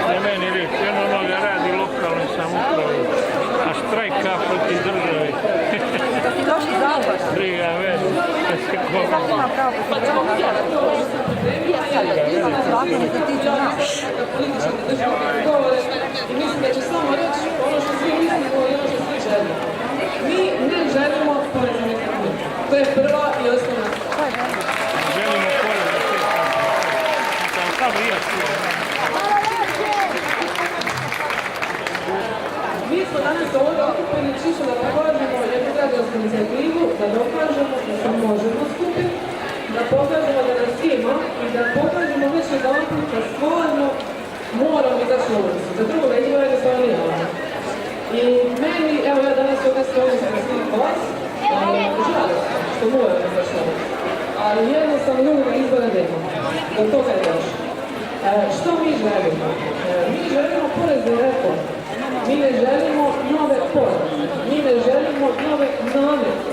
Ne meni reći, jedno onoga radi lokalnoj samoupravi, a štrajka protiv države. Da ti došli zapada? Briga, vedi. Svaki ima pravo protiv zakon se tiče naš. I mislim da će samo reći ono što svi mislimo i ono što svi želimo. Mi ne želimo porez na nekretnine. To je prva i osnovna stvar. Želimo porez na sve tako. Samo i ja čujem. Mi smo danas ovdje okupili čisto da pokažemo jednu građansku inicijativu, da dokažemo da se možemo skupiti, da pokažemo da nas ima i da pokažemo već jedanput da stvarno moramo izaći na ulicu. Za drugo vidimo jednostavno nije ono. I meni, evo ja danas ovdje stojim sa svih vas, žalim što moram izaći na ulicu. Ali jednostavno drugoga izbora nema. Do toga je došlo. Što mi želimo? Mi želimo porezne reforme. Mi ne želimo nove poreze. Mi ne želimo nove namete.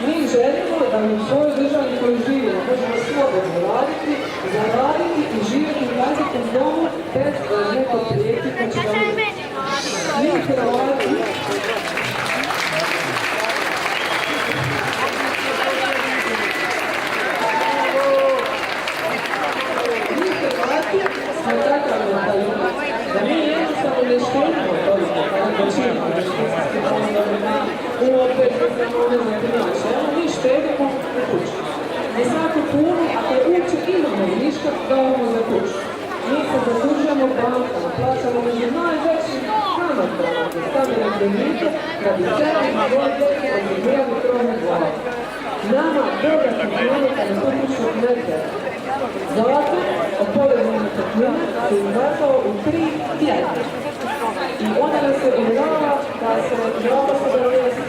Mi želimo da mi u svojoj državi koju živimo možemo slobodno raditi, zaraditi i živjeti u vlastitom domu bez da neko prijeti ko će da mi. Mi Hrvati smo takav mentalitet da mi jednostavno ne štedimo toliko kako činimo u opet ono znači, evo mi štedimo u kuću. I svaku kunu, ako uopće imamo viška, davamo za kuću. Mi se zadužujemo bankama, plaćamo među najvećim kamatama za stavljene kredite da bi sebi na svoj djeci osigurali krov na glavu. Nama bogatih nameta na tu kuću ne treba. Zakon o porezu na nekretnine se izglasao u 3 tjedna. I onda nas se uvjerava da se žalba se donese.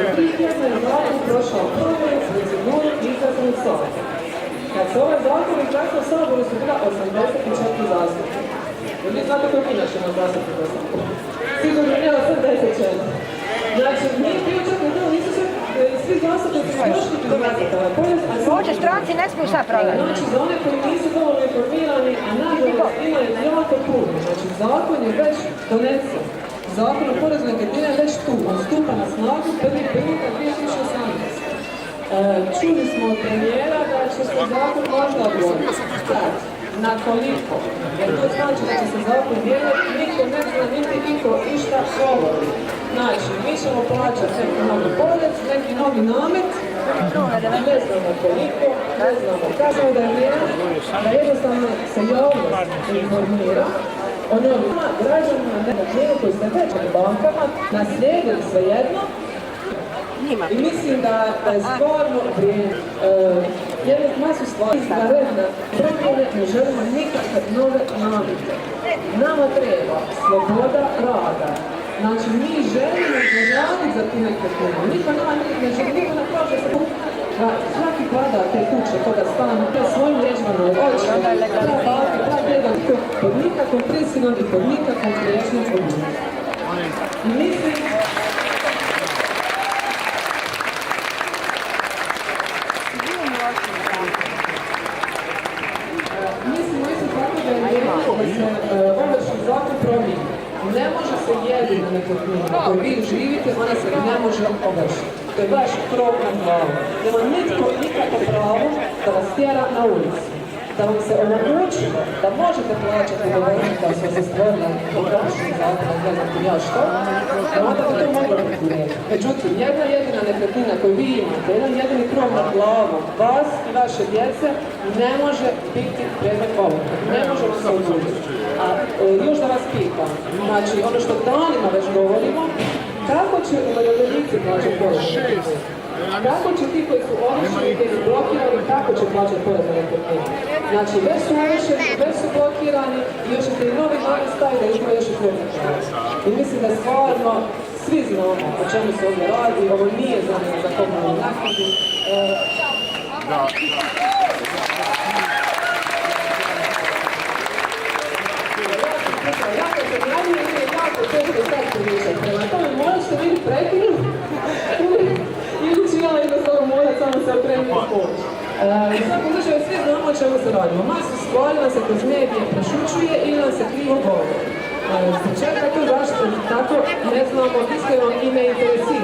U 3 tjedna je zakon prošao prvu proceduru izglasan u Saboru. Kad se ovaj zakon izglasao u Saboru su bila 84 zastupnika. Jer vi znate koliko inače ima zastupnika u Saboru? Sigurno nije 84. Znači, nije bio čak na to, nisu se svi zastupnici došli do glasati. Hoće stranci ne smiju šta praviti. Znači, za one koji nisu dovoljno informirani, a nažalost imaju jako puno. Znači, zakon je već donesen. Zakon o porezu na nekretnine je već tu. On stupa na snagu 1.1.2018. Čuli smo od premijera da će se zakon možda odgoditi. Na koliko? Jer to znači da će se zakon mijenjati, niko ne zna niti niko išta govori. Znači, mi ćemo plaćati neki novi porez, neki novi namet, ne znamo koliko, ne znamo kako da je vrijeme, da jednostavno se javnost informira o novima građanima nekretnina koji ste već u bankama naslijedili svejedno. I mislim da je stvarno vrijeme. Jednu masu stvari izvanredna promjene ne želimo nikakve nove namete. Nama treba sloboda rada. Znači, mi želimo zaraditi za tu nekretninu. Niko nama ne želi, niko ne kaže se da svaki kvadrat te kuće, toga stana, te svojim riječima na oči, da jedan pod nikakvom prisilom i pod nikakvom priješnjom odlukom. I mislim mislimo isto tako da je vrijeme da se ovršni zakon promijeni. Ne može se jedina nekretnina na kojoj vi živite, ona se ne može ovršiti. To je baš krov na glavu. Nema nitko nikako pravo da vas tjera na ulici. Da vam se omogući da možete plaćati dovoljno koja su se stvorila po prošlim zakonom, ne znam ja što, da onda bi to moglo biti. Međutim, jedna jedina nekretnina koju vi imate, jedan jedini krov nad glavom, vas i vaše djece, ne može biti predmet ovrhe. Ne može se oduzeti. A još da vas pitam, znači ono što danima već govorimo, kako će umirovljenici plaćati porez? Kako će ti koji su ovršeni, koji su blokirani, kako će plaćati porez na nekretnine? Znači, već su ovršeni, već su blokirani i još ćete i novi dan staviti da još ima još i krupni. I mislim da stvarno svi znamo o čemu se ovdje radi, ovo nije zamjena za komunalnu naknadu. Ja kad se graduje, je jako teško sad pričati. Prema tome, možete vi prekinuti ili ću ja jednostavno morat samo se okrenuti u poč. U svakom slučaju svi znamo o čemu se radimo. Masu stvari se kroz medije prešućuju Zbog čega to zašto? Tako ne znamo iskreno i ne interesira.